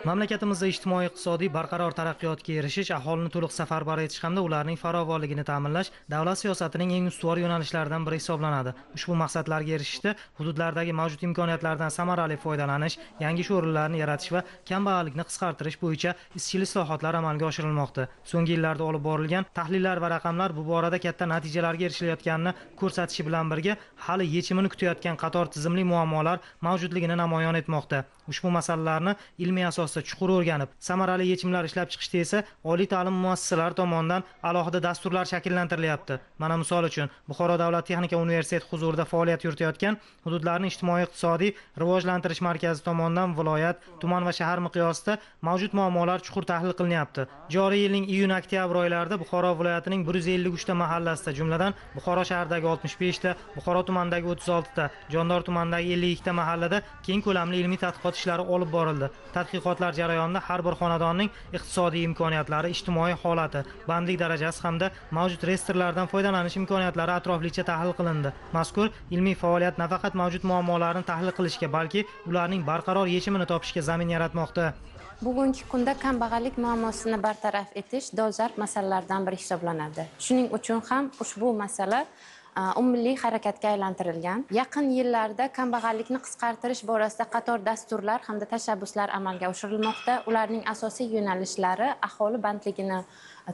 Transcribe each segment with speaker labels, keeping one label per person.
Speaker 1: Mamlakatimizda ijtimoiy-iqtisodiy barqaror taraqqiyotga erishish, aholini to'liq safarbar etish hamda ularning farovonligini ta'minlash davlat siyosatining eng ustuvor yo'nalishlaridan biri hisoblanadi. Ushbu maqsadlarga erishishda hududlardagi mavjud imkoniyatlardan samarali foydalanish, yangi ish o'rinlarini yaratish va kambag'allikni qisqartirish bo'yicha izchil islohotlar amalga oshirilmoqda. So'nggi yillarda olib borilgan tahlillar va raqamlar bu borada katta natijalarga erishilayotganini ko'rsatishi bilan birga, hali yechimini kutayotgan qator tizimli muammolar mavjudligini namoyon etmoqda. Ushbu masalalarni ilmiy asosda chuqur o'rganib, samarali yechimlar ishlab chiqishda esa oliy ta'lim muassasalari tomonidan alohida dasturlar shakllantirilyapti. Mana misol uchun, Buxoro davlat texnika universiteti huzurida faoliyat yuritayotgan hududlarni ijtimoiy-iqtisodiy rivojlantirish markazi tomonidan viloyat, tuman va shahar miqyosida mavjud muammolar chuqur tahlil qilinyapti. Joriy yilning iyun-oktyabr oylarida Buxoro viloyatining 153 ta mahallasida, jumladan Buxoro shahridagi 65 ta, Buxoro tumanidagi 36 ta, Jondor tumanidagi 52 ta mahallada keng ko'lamli ilmiy tadqiqot ishlari olib borildi. Tadqiqotlar jarayonida har bir xonadonning iqtisodiy imkoniyatlari, ijtimoiy holati, bandlik darajasi hamda mavjud reyestrlardan foydalanish imkoniyatlari atroflicha tahlil qilindi. Mazkur ilmiy faoliyat nafaqat mavjud muammolarni tahlil qilishga, balki ularning barqaror yechimini topishga zamin yaratmoqda.
Speaker 2: Bugungi kunda kambag'allik muammosini bartaraf etish dolzarb masalalardan biri hisoblanadi. Shuning uchun ham ushbu masala umummilliy harakatga aylantirilgan. Yaqin yillarda kambag'allikni qisqartirish borasida qator dasturlar hamda tashabbuslar amalga oshirilmoqda. Ularning asosiy yo'nalishlari aholi bandligini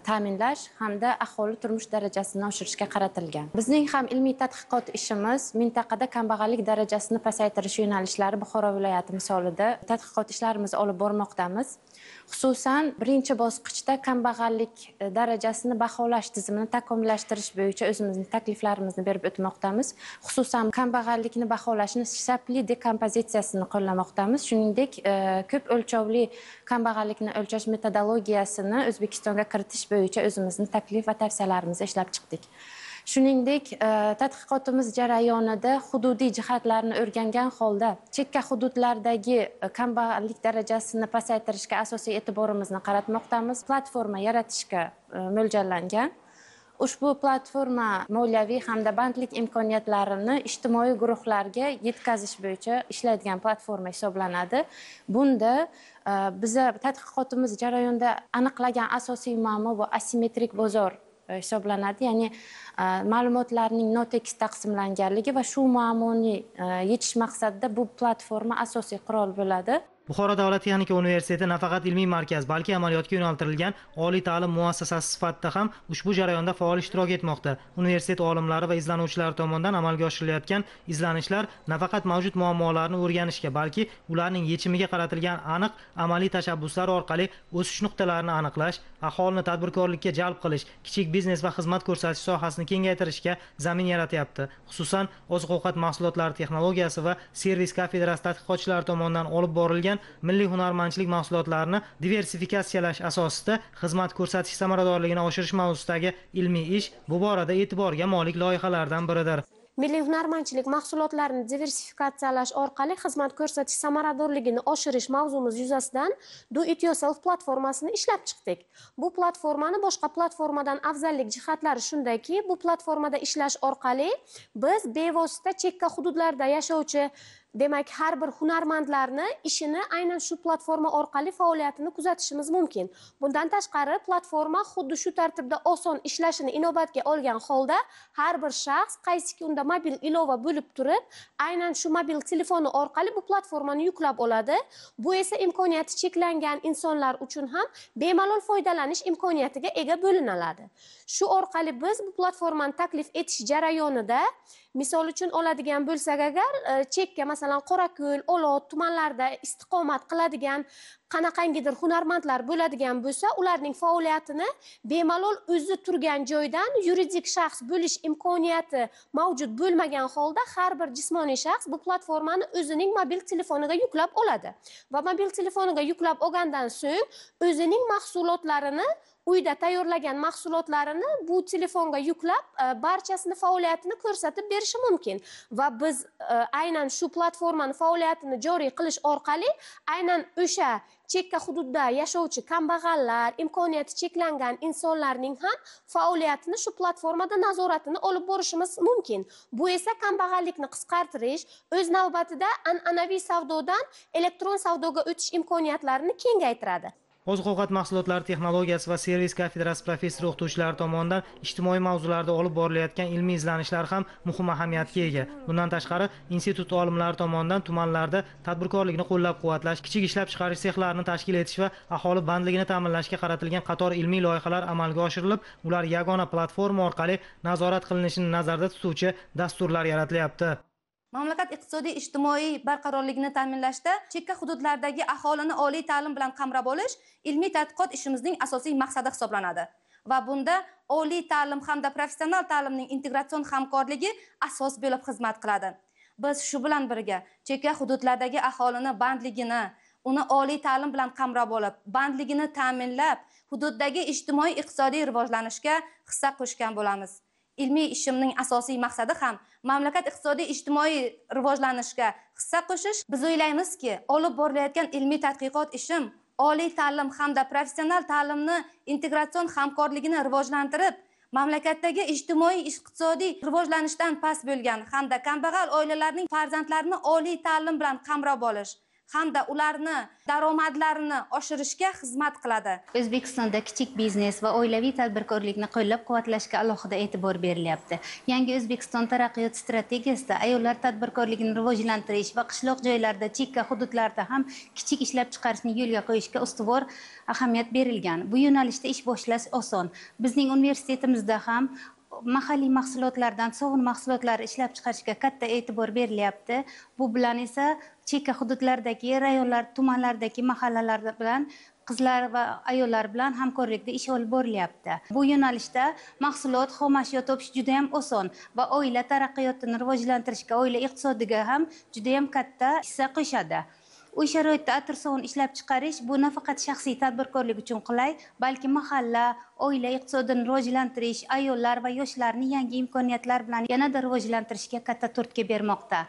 Speaker 2: ta'minlash hamda aholi turmush darajasini oshirishga qaratilgan. Bizning ham ilmiy tadqiqot ishimiz mintaqada kambag'allik darajasini pasaytirish yo'nalishlari Buxoro viloyati misolida tadqiqot ishlarimizni olib bormoqdamiz. Xususan, birinchi bosqichda kambag'allik darajasini baholash tizimini takomillashtirish bo'yicha o'zimizning takliflarimizni berib o'tmoqdamiz. Xususan, kambag'allikni baholashni shapli dekompozitsiyasini qo'llamoqdamiz. Shuningdek, ko'p o'lchovli kambag'allikni o'lchash metodologiyasini O'zbekistonga kiritish bo'yicha o'zimizning taklif va tavsiyalarimizni ishlab chiqdik. Shuningdek, tadqiqotimiz jarayonida hududiy jihatlarni o'rgangan holda chekka hududlardagi kambag'allik darajasini pasaytirishga asosiy e'tiborimizni qaratmoqdamiz. Platforma yaratishga mo'ljallangan. Ushbu platforma moliyaviy hamda bandlik imkoniyatlarini ijtimoiy guruhlarga yetkazish bo'yicha ishlaydigan platforma hisoblanadi. Bunda biza tadqiqotimiz jarayonida aniqlagan asosiy muammo bu asimetrik bozor hisoblanadi. Ya'ni ma'lumotlarning notekis taqsimlanganligi va shu muammoni yechish maqsadida bu platforma asosiy qurol bo'ladi.
Speaker 1: Buxoro davlat texnika universiteti nafaqat ilmiy markaz, balki amaliyotga yo'naltirilgan oliy ta'lim muassasasi sifatida ham ushbu jarayonda faol ishtirok etmoqda. Universitet olimlari va izlanuvchilari tomonidan amalga oshirilayotgan izlanishlar nafaqat mavjud muammolarni o'rganishga, balki ularning yechimiga qaratilgan aniq amaliy tashabbuslar orqali o'sish nuqtalarini aniqlash, aholini tadbirkorlikka jalb qilish, kichik biznes va xizmat ko'rsatish sohasini kengaytirishga zamin yaratyapti. Xususan, oziq-ovqat mahsulotlari texnologiyasi va servis kafedrasi tadqiqotchilari tomonidan olib borilgan milliy hunarmandchilik mahsulotlarini diversifikatsiyalash asosida xizmat ko'rsatish samaradorligini oshirish mavzusidagi ilmiy ish bu borada e'tiborga molik loyihalardan biridir.
Speaker 3: Milliy hunarmandchilik mahsulotlarini diversifikatsiyalash orqali xizmat ko'rsatish samaradorligini oshirish mavzumiz yuzasidan Do It Yourself platformasini ishlab chiqdik. Bu platformani boshqa platformadan afzallik jihatlari shundaki, bu platformada ishlash orqali biz bevosita chekka hududlarda yashovchi demak, har bir hunarmandlarni ishini aynan shu platforma orqali faoliyatini kuzatishimiz mumkin. Bundan tashqari, platforma xuddi shu tartibda oson ishlashini inobatga olgan holda har bir shaxs qaysiki unda mobil ilova bo'lib turib, aynan shu mobil telefoni orqali bu platformani yuklab oladi. Bu esa imkoniyati cheklangan insonlar uchun ham bemalol foydalanish imkoniyatiga ega bo'linadi. Shu orqali biz bu platformani taklif etish jarayonida, misol uchun oladigan bo'lsak agar, chekka masalan Qorako'l, Olot tumanlarida istiqomat qiladigan qanaqangidir hunarmandlar bo'ladigan bo'lsa, ularning faoliyatini bemalol o'zi turgan joydan yuridik shaxs bo'lish imkoniyati mavjud bo'lmagan holda har bir jismoniy shaxs bu platformani o'zining mobil telefoniga yuklab oladi. Va mobil telefoniga yuklab olgandan so'ng o'zining mahsulotlarini uyda tayyorlagan mahsulotlarini bu telefonga yuklab barchasini faoliyatini ko'rsatib berishi mumkin. Va biz aynan shu platformani faoliyatini joriy qilish orqali aynan o'sha chekka hududda yashovchi kambag'allar, imkoniyati cheklangan insonlarning ham faoliyatini shu platformada nazoratini olib borishimiz mumkin. Bu esa kambag'allikni qisqartirish, o'z navbatida an'anaviy savdodan elektron savdoga o'tish imkoniyatlarini kengaytiradi.
Speaker 1: Oziq-ovqat mahsulotlari texnologiyasi va servis kafedrasi professor o'qituvchilari tomonidan ijtimoiy mavzularda olib borilayotgan ilmiy izlanishlar ham muhim ahamiyatga ega. Bundan tashqari, institut olimlari tomonidan tumanlarda tadbirkorlikni qo'llab-quvvatlash, kichik ishlab chiqarish sexlarini tashkil etish va aholi bandligini ta'minlashga qaratilgan qator ilmiy loyihalar amalga oshirilib, ular yagona platforma orqali nazorat qilinishini nazarda tutuvchi dasturlar yaratilyapti.
Speaker 4: Mamlakat iqtisodiy ijtimoiy barqarorligini ta'minlashda chekka hududlardagi aholini oliy ta'lim bilan qamrab olish ilmiy tadqiqot ishimizning asosiy maqsadi hisoblanadi. Va bunda oliy ta'lim hamda professional ta'limning integratsion hamkorligi asos bo'lib xizmat qiladi. Biz shu bilan birga chekka hududlardagi aholini bandligini, uni oliy ta'lim bilan qamrab olib, bandligini ta'minlab, hududdagi ijtimoiy iqtisodiy rivojlanishga hissa qo'shgan bo'lamiz. Ilmiy ishimning asosiy maqsadi ham mamlakat iqtisodiy ijtimoiy rivojlanishga hissa qo'shish. Biz o'ylaymizki, olib borilayotgan ilmiy tadqiqot ishim oliy ta'lim hamda professional ta'limni integratsion hamkorligini rivojlantirib, mamlakatdagi ijtimoiy iqtisodiy rivojlanishdan past bo'lgan hamda kambag'al oilalarning farzandlarini oliy ta'lim bilan qamrab olish hamda ularni daromadlarini oshirishga xizmat qiladi.
Speaker 5: O'zbekistonda kichik biznes va oilaviy tadbirkorlikni qo'llab-quvvatlashga alohida e'tibor berilyapti. Yangi O'zbekiston taraqqiyot strategiyasida ayollar tadbirkorligini rivojlantirish va qishloq joylarda, chekka hududlarda ham kichik ishlab chiqarishni yo'lga qo'yishga ustuvor ahamiyat berilgan. Bu yo'nalishda ish boshlash oson. Bizning universitetimizda ham mahalliy mahsulotlardan sog'in mahsulotlar ishlab chiqarishga katta e'tibor berilyapti. Bu bilan esa chekka hududlardagi rayonlar, tumanlardagi mahallalar bilan qizlar va ayollar bilan hamkorlikda ish olib borilyapti. Bu yo'nalishda mahsulot, xom ashyo topish juda ham oson va oila taraqqiyotini rivojlantirishga, oila iqtisodiga ham juda ham katta hissa qo'shadi. Uy sharoitida atir sog'in ishlab chiqarish bu nafaqat shaxsiy tadbirkorlik uchun qulay, balki mahalla, oila iqtisodini rivojlantirish, ayollar va yoshlarni yangi imkoniyatlar bilan yanada rivojlantirishga katta turtki bermoqda.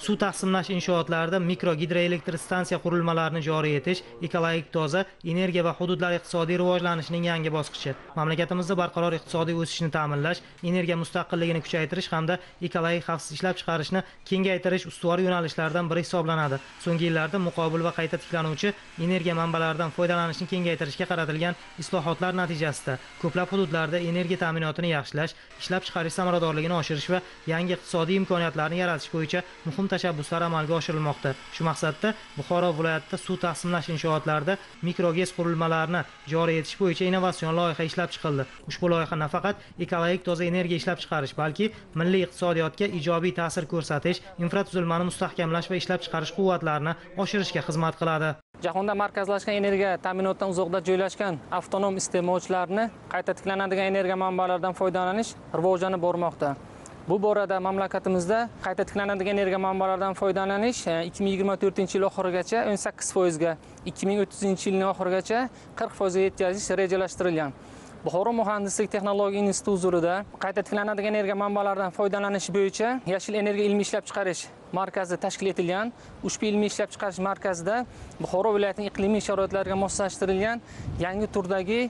Speaker 1: Suv taqsimlash inshootlarida mikro gidroelektr stansiya qurilmalarini joriy etish ekologik toza energiya va hududlar iqtisodiy rivojlanishining yangi bosqichi. Mamlakatimizda barqaror iqtisodiy o'sishni ta'minlash, energiya mustaqilligini kuchaytirish hamda ekologik xavfsiz ishlab chiqarishni kengaytirish ustuvor yo'nalishlardan biri hisoblanadi. So'nggi yillarda muqobil va qayta tiklanuvchi energiya manbalaridan foydalanishni kengaytirishga qaratilgan islohotlar natijasida ko'plab hududlarda energiya ta'minotini yaxshilash, ishlab chiqarish samaradorligini oshirish va yangi iqtisodiy imkoniyatlarni yaratish bo'yicha muhim tashabbuslar amalga oshirilmoqda. Shu maqsadda Buxoro viloyatida suv taqsimlash inshootlarida mikrogez qurilmalarini joriy etish bo'yicha innovatsion loyiha ishlab chiqildi. Ushbu loyiha nafaqat ekologik toza energiya ishlab chiqarish, balki milliy iqtisodiyotga ijobiy ta'sir ko'rsatish, infratuzilmani mustahkamlash va ishlab chiqarish quvvatlarini oshirishga xizmat qiladi.
Speaker 6: Jahonda markazlashgan energiya ta'minotdan uzoqda joylashgan avtonom iste'molchilarni qayta tiklanadigan energiya manbalaridan foydalanish rivojlanib bormoqda. Bu borada mamlakatimizda qayta tiklanadigan energiya manbalaridan foydalanish 2024-yil oxirigacha 18% ga, 2030-yilning oxirigacha 40% ga yetkazish rejalashtirilgan. Buxoro muhandislik texnologiya instituti huzurida qayta tiklanadigan energiya manbalaridan foydalanish bo'yicha yashil energiya ilmiy ishlab chiqarish markazi tashkil etilgan. Ushbu ilmiy ishlab chiqarish markazida Buxoro viloyatining iqlimiy sharoitlariga moslashtirilgan yangi turdagi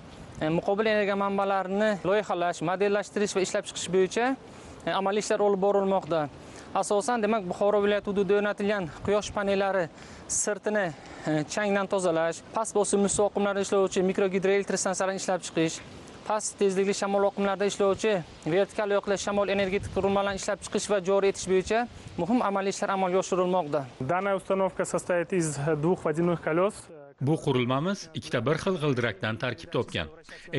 Speaker 6: muqobil energiya manbalarini loyihalash, modellashtirish va ishlab chiqish bo'yicha amaliy ishlar olib borilmoqda. Asosan demak Buxoro viloyati hududida o'rnatilgan quyosh panellari sirtini changdan tozalash, past bosimli suv oqimlarida ishlovchi mikrogidroelektr stansiyalarini ishlab chiqish, past tezlikli shamol oqimlarida ishlovchi vertikal yoqlash shamol energetik qurilmalarini ishlab chiqish va joriy etish bo'yicha muhim amaliy ishlar amalga oshirilmoqda.
Speaker 7: Данная установка состоит из двух водяных колес.
Speaker 8: Bu qurilmamiz ikkita bir xil g'ildirakdan tarkib topgan.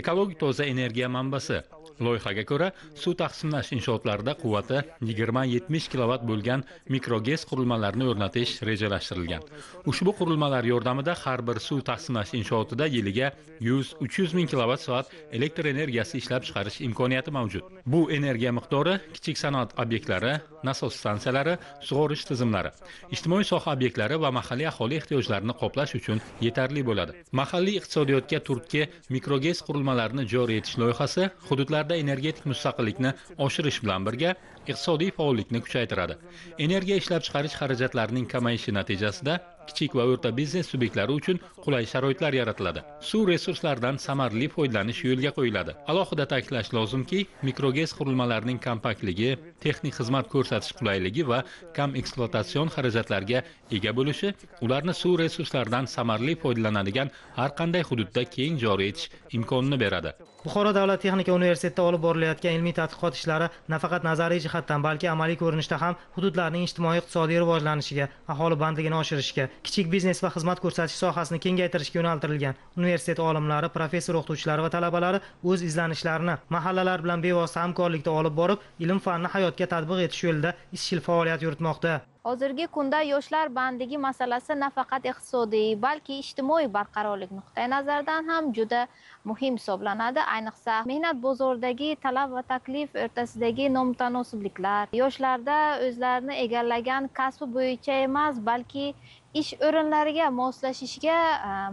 Speaker 8: Ekologik toza energiya manbasi. Loyihaga ko'ra, suv taqsimlash inshootlarida quvvati 20-70 kilovat bo'lgan mikrogez qurilmalarini o'rnatish rejalashtirilgan. Ushbu qurilmalar yordamida har bir suv taqsimlash inshootida yiliga 100-300 ming kilovat soat elektr energiyasi ishlab chiqarish imkoniyati mavjud. Bu energiya miqdori kichik sanoat obyektlari, nasos stansiyalari, sug'orish tizimlari, ijtimoiy soha obyektlari va mahalliy aholi ehtiyojlarini qoplash uchun yetarli bo'ladi. Mahalliy iqtisodiyotga turtki mikrogez qurilmalarini joriy etish loyihasi hududlarda energetik mustaqillikni oshirish bilan birga iqtisodiy faollikni kuchaytiradi. Energiya ishlab chiqarish xarajatlarining kamayishi natijasida kichik va o'rta biznes subyektlari uchun qulay sharoitlar yaratiladi. Suv resurslaridan samarali foydalanish yo'lga qo'yiladi. Alohida ta'kidlash lozimki, mikrogez qurilmalarining kompaktligi, texnik xizmat ko'rsatish qulayligi va kam ekspluatatsion xarajatlarga ega bo'lishi ularni suv resurslaridan samarali foydalanadigan har qanday hududda keng joriy etish imkonini beradi.
Speaker 1: Buxoro davlat texnika universitetida olib borilayotgan ilmiy tadqiqot ishlari nafaqat nazariy jihatdan, balki amaliy ko'rinishda ham hududlarning ijtimoiy-iqtisodiy rivojlanishiga, aholi bandligini oshirishga, kichik biznes va xizmat ko'rsatish sohasini kengaytirishga yo'naltirilgan. Universitet olimlari, professor o'qituvchilari va talabalari o'z izlanishlarini mahallalar bilan bevosita hamkorlikda olib borib, ilm-fanni hayotga tatbiq etish yo'lida izchil faoliyat yuritmoqda.
Speaker 9: Hozirgi kunda yoshlar bandligi masalasi nafaqat iqtisodiy, balki ijtimoiy barqarorlik nuqtai nazaridan ham juda muhim hisoblanadi. Ayniqsa, mehnat bozoridagi talab va taklif o'rtasidagi nomutanosibliklar, yoshlarda o'zlarini egallagan kasbi bo'yicha emas, balki ish o'rinlariga moslashishga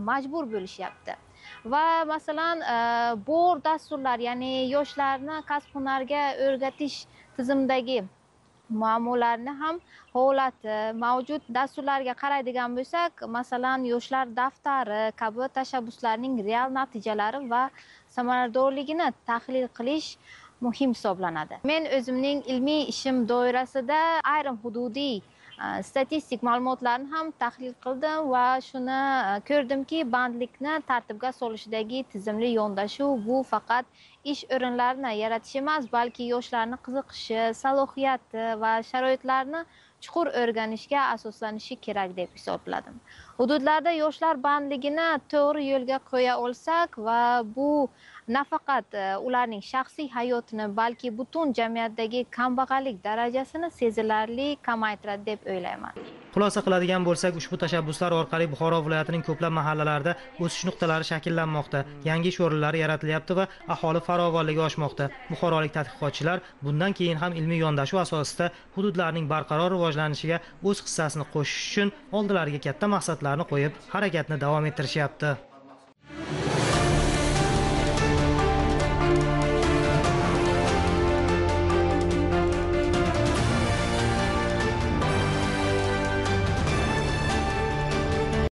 Speaker 9: majbur bo'lishyapti. Va masalan, bor dasturlar, ya'ni yoshlarni kasb-hunarga o'rgatish tizimidagi muammolarni ham holati mavjud dasturlarga qaraydigan bo'lsak, masalan, yoshlar daftari kabi tashabbuslarning real natijalari va samaradorligini tahlil qilish muhim hisoblanadi. Men o'zimning ilmiy ishim doirasida ayrim hududiy statistik ma'lumotlarni ham tahlil qildim va shuni ko'rdimki, bandlikni tartibga solishdagi tizimli yondashuv bu faqat ish o'rinlarini yaratish emas, balki yoshlarni qiziqishi, salohiyati va sharoitlarni chuqur o'rganishga asoslanishi kerak deb hisobladim. Hududlarda yoshlar bandligini to'g'ri yo'lga qo'ya olsak va bu nafaqat ularning shaxsiy hayotini, balki butun jamiyatdagi kambag'allik darajasini sezilarli kamaytiradi deb o'ylayman.
Speaker 1: Xulosa qiladigan bo'lsak, ushbu tashabbuslar orqali Buxoro viloyatining ko'plab mahallalarida o'sish nuqtalari shakllanmoqda, yangi ish o'rinlari yaratilyapti va aholi farovonligi oshmoqda. Buxorolik tadqiqotchilar bundan keyin ham ilmiy yondashuv asosida hududlarning barqaror rivojlanishiga o'z hissasini qo'shish uchun oldilariga katta maqsadlarni qo'yib, harakatni davom ettirishyapti.